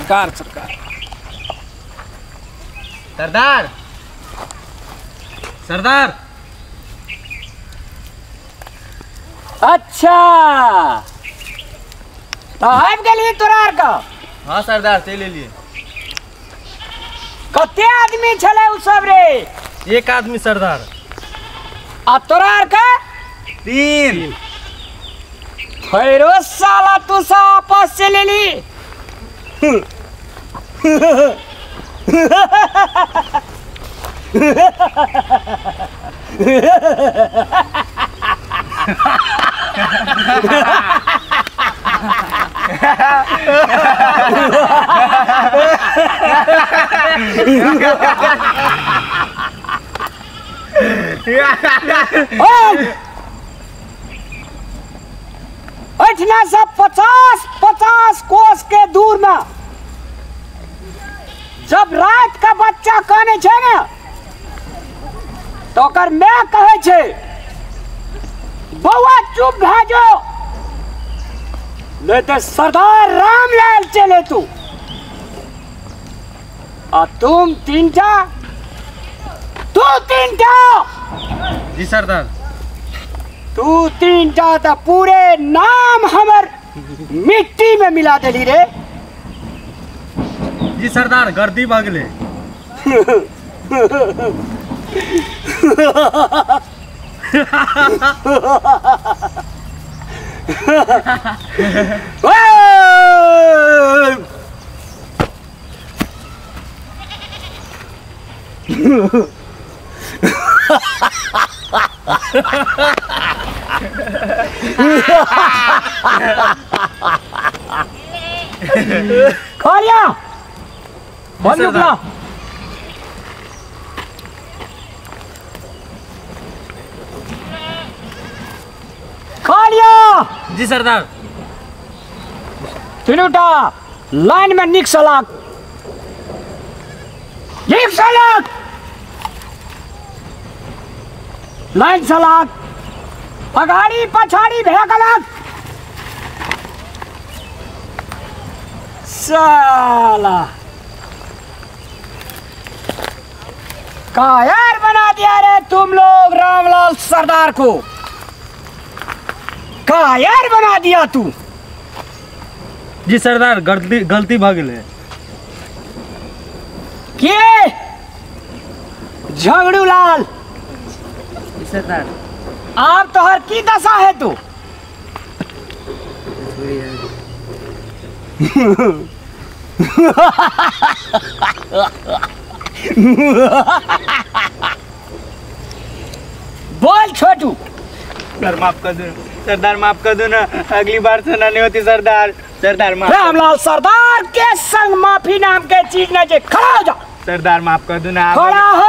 सरकार सरकार। सरदार सरदार। अच्छा तो आबि गेली तोरार का। हाँ सरदार ते ले लिए। कते आदमी छले उ सब रे? एक आदमी सरदार। आ तोरार का 3। खैरो साला तू सा आपस से ले ली। इतना सब 50 कोस के दूर में जब रात का बच्चा कहने छे ना तो कर मैं कहे छे बउआ चुप भे जो नहीं तो सरदार रामलाल चले तू। और तुम तीनटा जी सरदार। तू तीनटा तो पूरे नाम हमर मिट्टी में मिला देली रे। जी सरदार गर्दी भागले। खा लिया बंदूक ला। खा लिया जी सरदार। तीनोटा लाइन में निक सलाक लाइन सलाक अगाड़ी पछाड़ी भेगलक। साला कायर बना दिया रे तुम लोग रामलाल सरदार को। कायर बना दिया तू। जी सरदार गलती भागले। के झगड़ू लाल सरदार आप तो हर की दशा है तू। बोल छोटू। सर माफ कर दो सरदार, माफ कर दो ना, अगली बार से ना नहीं होती सरदार। सरदार माफ। रामलाल सरदार के संग माफी नाम के चीज न जे। खड़ा हो जा सरदार, माफ कर दो ना। खड़ा हो।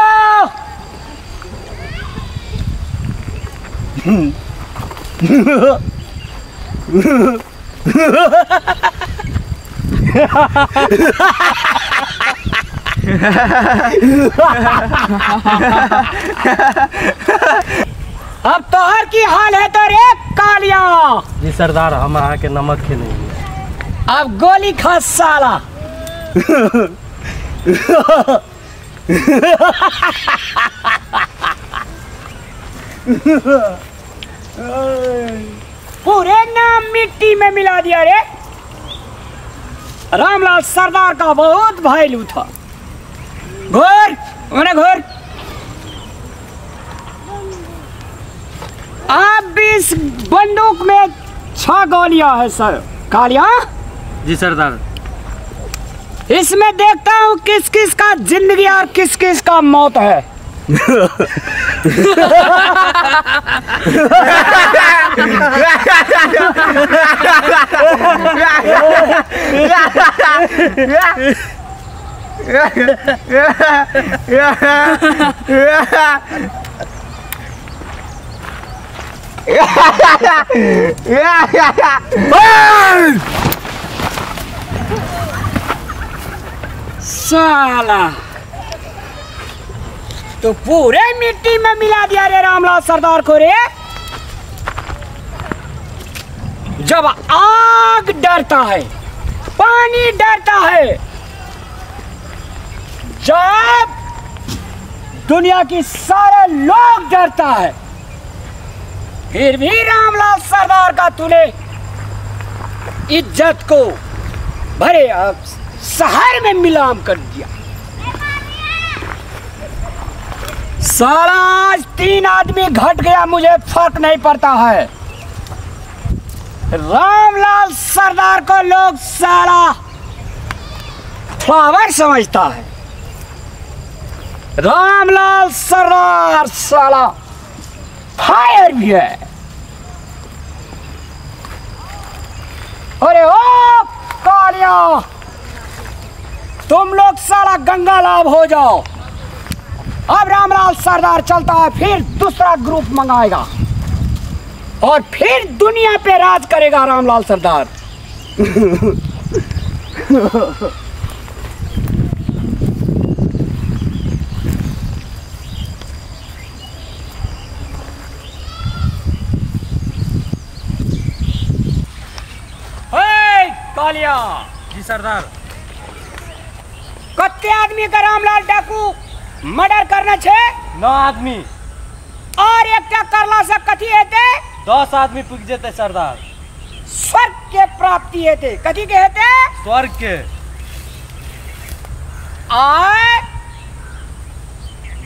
अब तो हर की हाल है तो रे कालिया। जी सरदार, हम आके नमक खिलाएंगे। अब गोली खा साला। पूरे नाम मिट्टी में मिला दिया रे। रामलाल सरदार का बहुत वैल्यू था। घोर उन्हें घोर। आप भी इस बंदूक में 6 गोलियां है सर कालिया। जी सरदार। इसमें देखता हूँ किस किस का जिंदगी और किस किस का मौत है। साला तो पूरे मिट्टी में मिला दिया रे रामलाल सरदार को रे। जब आग डरता है, पानी डरता है, जब दुनिया की सारे लोग डरता है, फिर भी रामलाल सरदार का तूने इज्जत को भरे शहर में नीलाम कर दिया। साला आज 3 आदमी घट गया, मुझे फर्क नहीं पड़ता है। रामलाल सरदार को लोग साला फ्लावर समझता है। रामलाल सरदार साला फायर भी है। अरे ओ कालिया, तुम लोग साला गंगा लाभ हो जाओ। अब रामलाल सरदार चलता है, फिर दूसरा ग्रुप मंगाएगा और फिर दुनिया पे राज करेगा रामलाल सरदार। कालिया जी सरदार। कत्ते आदमी का रामलाल डाकू मर्डर करना छे? 9 आदमी और एकटा करला से कथी हेते? 10 आदमी पुग जेते सरदार। स्वर्ग के प्राप्ति हेते। कथी के हेते? स्वर्ग के। आय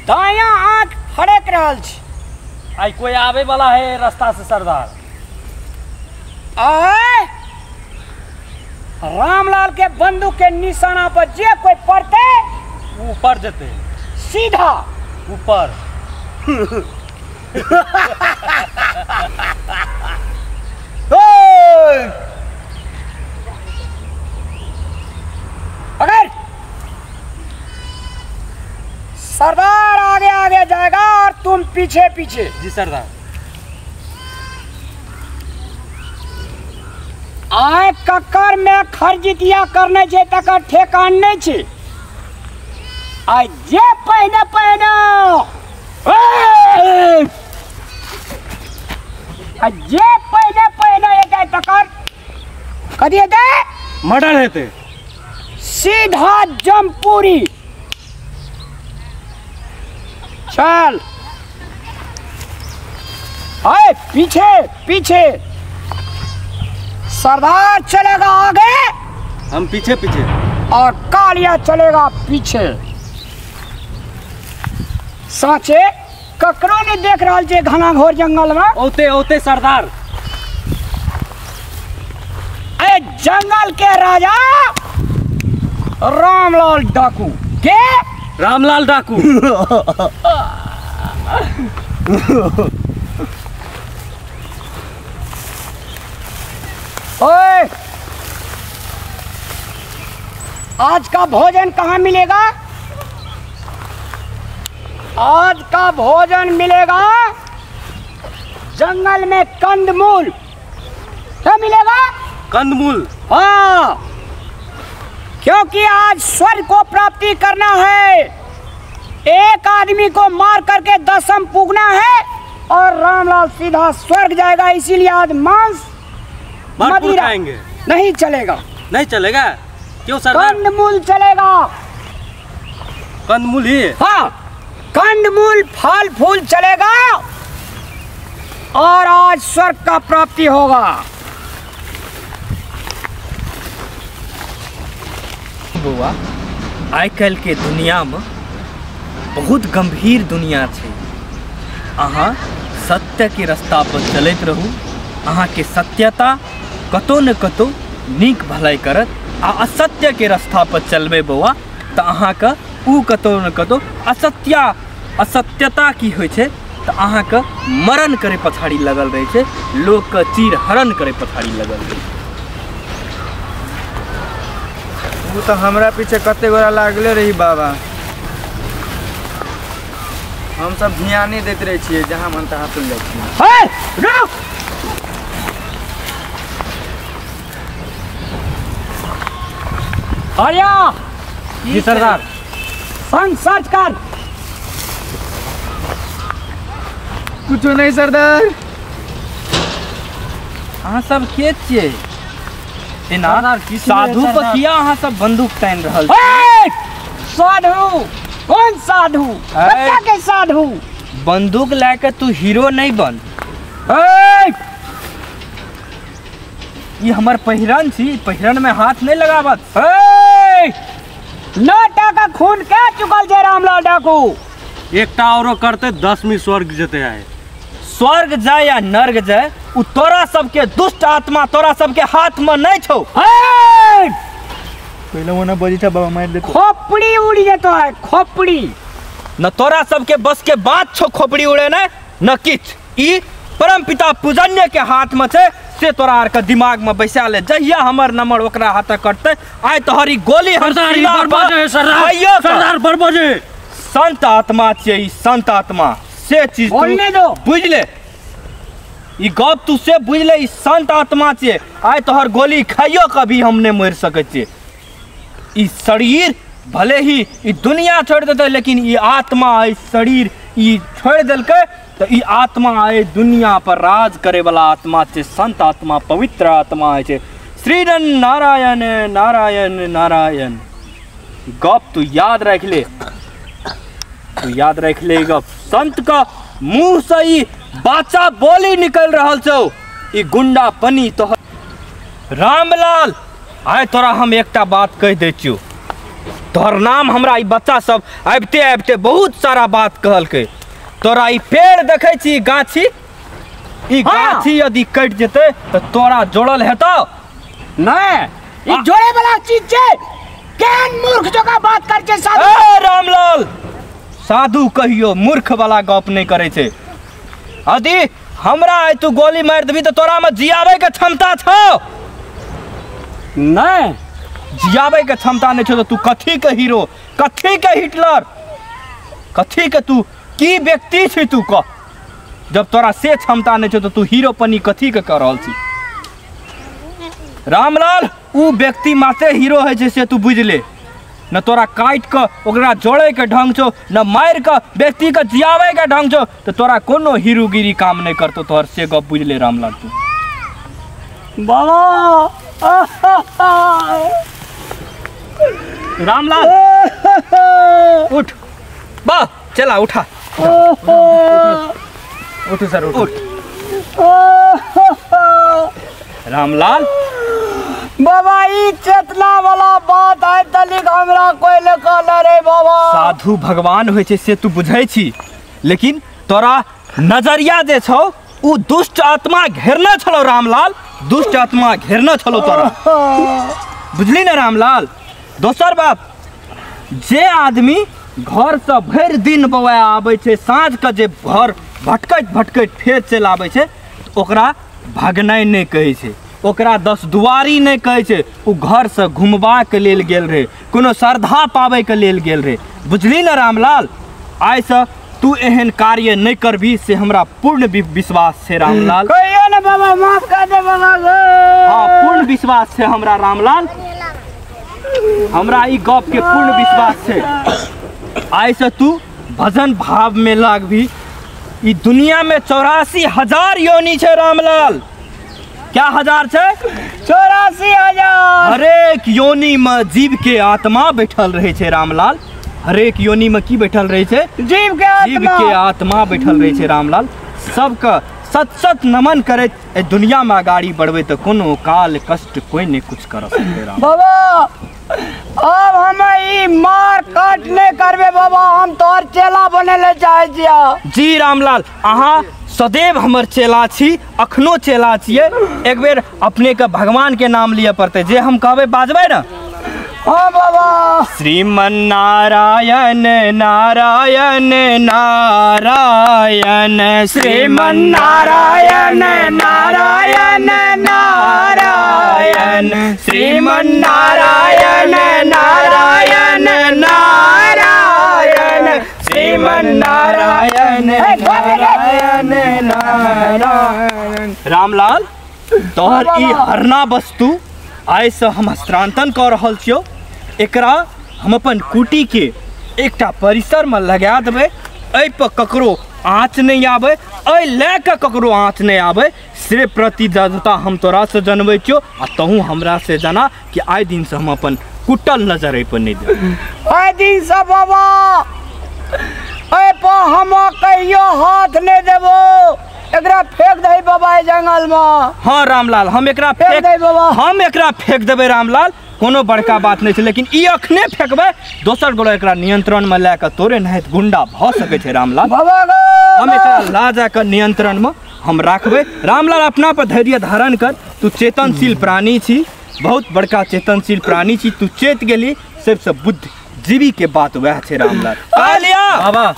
दाया आंख फड़क रहल छी। आई कोई आवे वाला है रास्ता से सरदार। आय रामलाल के बंदूक के निशाना पर जे कोई पड़ते ऊपर जेते, सीधा ऊपर। अगर सरदार आगे आगे जाएगा और तुम पीछे पीछे। जी सरदार। आय ककर में खर्जितिया करने छे तकर ठेकान नहीं छे। आय जे पहने पहने जे पहने पहने एते तकर कदी हेते? मर्डर हेते। सीधा जमपुरी। चल आए पीछे पीछे। सरदार चलेगा आगे, हम पीछे पीछे, और कालिया चलेगा पीछे। साचे ककरो नहीं देख रहा छे घना घोर जंगल में। ओते ओते सरदार। अरे जंगल के राजा रामलाल डाकू के? रामलाल डाकू। ओए, आज का भोजन कहाँ मिलेगा? आज का भोजन मिलेगा जंगल में कंदमूल। क्या मिलेगा? कंदमूल। हाँ, क्योंकि आज स्वर्ग को प्राप्ति करना है। एक आदमी को मार करके 10म पूगना है और रामलाल सीधा स्वर्ग जाएगा। इसीलिए आज मांस मदिरा खाएंगे। नहीं चलेगा। नहीं चलेगा? क्यों सरदार? कंदमूल चलेगा। कंदमूल ही? हाँ, कंदमूल फल फूल चलेगा और आज स्वर्ग का प्राप्ति होगा। बउआ, आइ काल्हि के दुनिया में बहुत गंभीर दुनिया छै। अहाँ सत्य के रास्ता पर चलते रहू। अहाँ के सत्यता कतो न कतो नीक भलाई करत। आ असत्य के रास्ता पर चलबे बउआ तो अहाँ के उ कतो न कतो असत्यता की होइ छै तो अहाँ के मरण करे पछाड़ी लगल रहे छै। लोग के चीर हरण करे पछाड़ी लगल रहे छै। वो तो हमरा पीछे कते गोरा लागले रही बाबा। हम सब ध्यान नहीं देते रहे छिए, जहाँ मन तहाँ सुन जाए छिए। है, रुक। आर्या। जी सरदार। संग सर्च कर। कुछ नहीं सरदार। अहाँ सब के छियै? एना सरदार, किछु साधु नहीं, पर सरदार। किया अहाँ सब बंदूक तानि रहल छी? है, साधु? कौन साधु? कत्ता के साधु? बंदूक लेके तू हीरो नहीं बन। ये हमार पहिरन छी, पहिरन में हाथ नहीं लगावत। 9 टाका खून क्या चुकल जे रामलाल डाकू? एकटा औरो करते 10वीं स्वर्ग जते आए। स्वर्ग जाए या नर्क जाए, उ तोरा सबके दुष्ट आत्मा तोरा सबके हाथ में नहीं छौ। पहले वो ना बजी था बाबा मार दे। खोपड़ी उड़ी जेतो है, खोपड़ी। न तोरा सबके बस के बात छो खोपड़ी उड़े न किछ। ई परम पिता पूजन्य के हाथ में छे, से तोरा आर के दिमाग में बैसा ले। जहिया हमर नंबर ओकरा हाथ करते, आय तोहरी गोली हम सीना पर सरदार बरबजे। संत आत्मा छे, ई संत आत्मा से चीज बोलने दो। बुझ ले, ई गप तू से बुझ ले, ई संत आत्मा छे। आय तोहर गोली खाइयो कभी हम नहीं मर सके छे। ई शरीर भले ही ई दुनिया छोड़ देते, लेकिन ई आत्मा ई शरीर ई छोड़ दिलके तो ई आत्मा आई दुनिया पर राज करे वाला आत्मा छे। संत आत्मा, पवित्र आत्मा है। श्री नारायण नारायण नारायण। गप तू याद रख ले, तू याद रख ले गप। संत का मुंह से ही बाचा बोली निकल रहा छो, ई गुंडा पनी तो। रामलाल, आय तोरा हम एकटा बात कह दे छियो। तोहर नाम हमरा ई बच्चा सब आबते आबते बहुत सारा बात कहलके। तोरा ई पेड़ देखे छी, गाछी, ई गाछी यदि कट जेते तो तोरा जोड़ल हेतो नहीं। ई जोड़े वाला चीज छे। केन मूर्ख जगह बात कर छे साधु? ए रामलाल, साधु कहियो मूर्ख वाला गप नहीं करे छे। यदि हमरा आय तू गोली मार देबी तो तोरा में जियाबे के क्षमता छौ? नहीं, जियाबे के क्षमता नहीं छो तो तू कथी के हीरो, कथी के हिटलर, कथी के तू की व्यक्ति छी? तू कह, जब तोरा से क्षमता नहीं छो तो तू हीरो पनी कथी के कर रहल छी? रामलाल, उ व्यक्ति माते हीरो है जैसे तू बुझ ले। न तोरा काट के ओकरा जोड़े के ढंग छो, न मार के व्यक्ति के जियाबे के ढंग छो, तो तोरा कोनो हीरोगिरी काम नहीं करतो। तोहर से गप बुझ ले रामलाल तू। बाबा रामलाल उठ, बा चला उठा। उठ सर, उठ। रामलाल, बाबा ई चेतना वाला बात है तलिक हमरा कोई लिखल रे बाबा। साधु भगवान होय छे से तू बुझै छी, लेकिन तोरा नजरिया जे छौ उ दुष्ट आत्मा घेरना छलो। रामलाल, दुष्ट आत्मा घेरना छलो तोरा, बुझली ना रामलाल? दोसर बात, जे आदमी घर से भर दिन बौआ आबै छे, साँझ के जे घर भटकैत भटकैत फेर चलि आबै छे, ओकरा भागनाइ नहीं कहै छे, ओकरा 10 दुआरी नहीं कहै छे। उ घर से घुमबा के लेल गेल रहे, कोनो श्रद्धा पाबै के लेल गेल रहे। बुझली ना रामलाल? आइ से तू एहन कार्य नहीं करबी से हमरा पूर्ण विश्वास है रामलाल। कहियो ना बाबा, माफ कर दे बाबा। हाँ, पूर्ण विश्वास है हमरा रामलाल, हमरा ई गप के पूर्ण विश्वास है। आइ से तू भजन भाव में लागबी। ई दुनिया में 84,000 योनि छे रामलाल। क्या हजार छे? 84,000। हरेक योनि में जीव के आत्मा बैठल रहे छे रामलाल। हरेक योनि में की बैठल रहे छे? जीव के आत्मा। जीव के आत्मा बैठल रहे छे रामलाल। सबका सत सत नमन करे। दुनिया में आगाड़ी बढ़वे तो कोनो काल कष्ट कोई नहीं कुछ कर सकते राम। बाबा अब हम ई मार काट नहीं करबे बाबा, हम तोहर चेला बने ले चाहे छिया। जी रामलाल, अहाँ सदैव हमर चेला छी, अखनो चेला छिए। एक बेर अपने के भगवान के नाम लिए पड़ते, जे हम कहबे बाजबे ना। हाँ बाबा। श्रीमन नारायण नारायण नारायण, श्रीमन नारायण नारायण नारायण, श्रीमन नारायण नारायण नारायण, श्रीमन नारायण नारायण नारायण। रामलाल, तोहर ई हरना वस्तु आइ से हम हस्तांतरण कर रहल छियो। एकरा हम अपन कुटी के एकटा परिसर में लगा देबै। एहि पर ककरो आँच नहीं आवे, एहि ले के ककरो आँच नहीं आवे, से प्रतिबद्धता हम तोरा से जनबै छियो। आ तहूँ हमरा से जाना कि आइ दिन से हम अपन कुटल नजर पर नहीं दे। ओए दिन से बाबा ओए पा हम कहियो हाथ नहीं देबो, एकरा फेंक दे बाबा जंगल में। हाँ रामलाल, हम एकरा फेंक दे बाबा, हम एकरा फेंक देबे रामलाल, कोनो बड़का बात नहीं है, लेकिन ई अखने फेंकबे दोसर गोड़ा एकरा नियंत्रण में लेकर तोरे नहीं गुंडा भ सके छे रामलाल। बाबा गो हम एकरा ला जाकर नियंत्रण में हम राखबे। रामलाल अपना पर धैर्य धारण कर, तू चेतनशील प्राणी छी, बहुत बड़का चेतनशील प्राणी छी, तू चेत गेली, सबसे बुद्धिजीवी के बात वह छे रामलाल। कालिया बाबा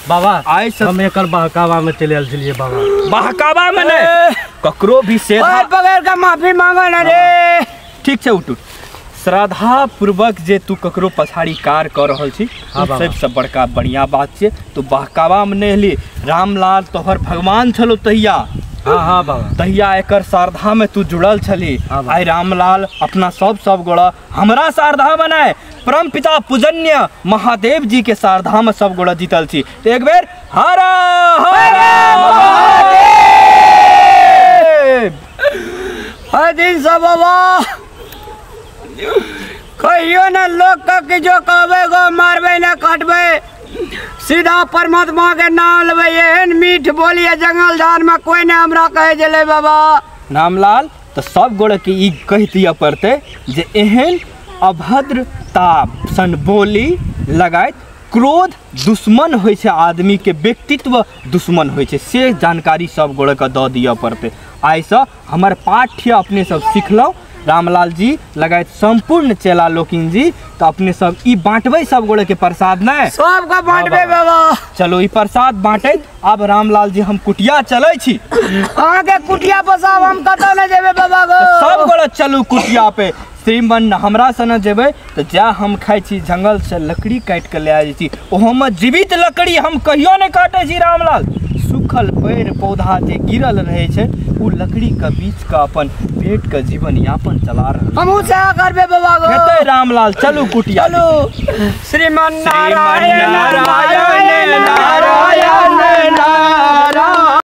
बाबा आइ सब हम एकर बहकावा में चले आल छलिए बाबा। बहकावा में नहीं, ककरो भी से ओए बगैर का माफी मांगो ना रे। ठीक छे उठू, श्रद्धा पूर्वक जे तू ककरो पछाड़ी कार कर रहल छी, हाँ बाबा। सबसे बड़का बढ़िया बात छे। तू बहकावा में नहीं ली, रामलाल तोहर भगवान छलो तहिया, हाँ हाँ बाबा, तहिया एकर श्रद्धा में तू जुड़ल छली। हाँ बाबा। आई रामलाल अपना सब गोड़ा हमरा श्रद्धा बनाए, परम पिता पूजन्य महादेव जी के श्रद्धा में सब गोड़ा जीतल छी। तो एक बेर हर हर महादेव। ओए दिन से बाबा कहियो ना लोग का कि जो कहबे गो मारबे ना काटबे, सीधा परमात्मा के नाम लेबे। एहन मीठ बोलिए जंगल झाड़ में कोई ने हमरा कहे जले बाबा। रामलाल तो सब गोड़ के ई कह दिया पड़ते जे एहन अभद्रता सन बोली लगाइत क्रोध दुश्मन होइ छै, आदमी के व्यक्तित्व दुश्मन होइ छै, से जानकारी सब गोड़ के दऽ दिया पड़ते। आइसँ हमर पाठ्य अपने सब सिखलौ रामलाल जी लगाइत संपूर्ण चेला लोकिन जी, तो अपने सब ई बांटबे सब गोड़े के प्रसाद नहीं, सबका बांटबे बाबा। चलो ई प्रसाद बांटे। अब रामलाल जी हम कुटिया चले छी, आगे कुटिया पर साहब हम कतौ नहीं जेबे बाबा गो। सब गोड़े चलू कुटिया पे। श्रीमन हमरा से न जेबे तो जा हम खाई छी जंगल से लकड़ी काट के ले आई छी, ओहो में जीवित लकड़ी हम कहियो नहीं काटे छी रामलाल। सूखल पेड़ पौधा जे गिरल रहे छे उ लकड़ी के बीच का अपन पेट के जीवन यापन चला रहा। हमहू से करबे बाबा गो। हेतै रामलाल, चलू कुटिया। चलो श्रीमन नारायण नारायण नारायण नारायण।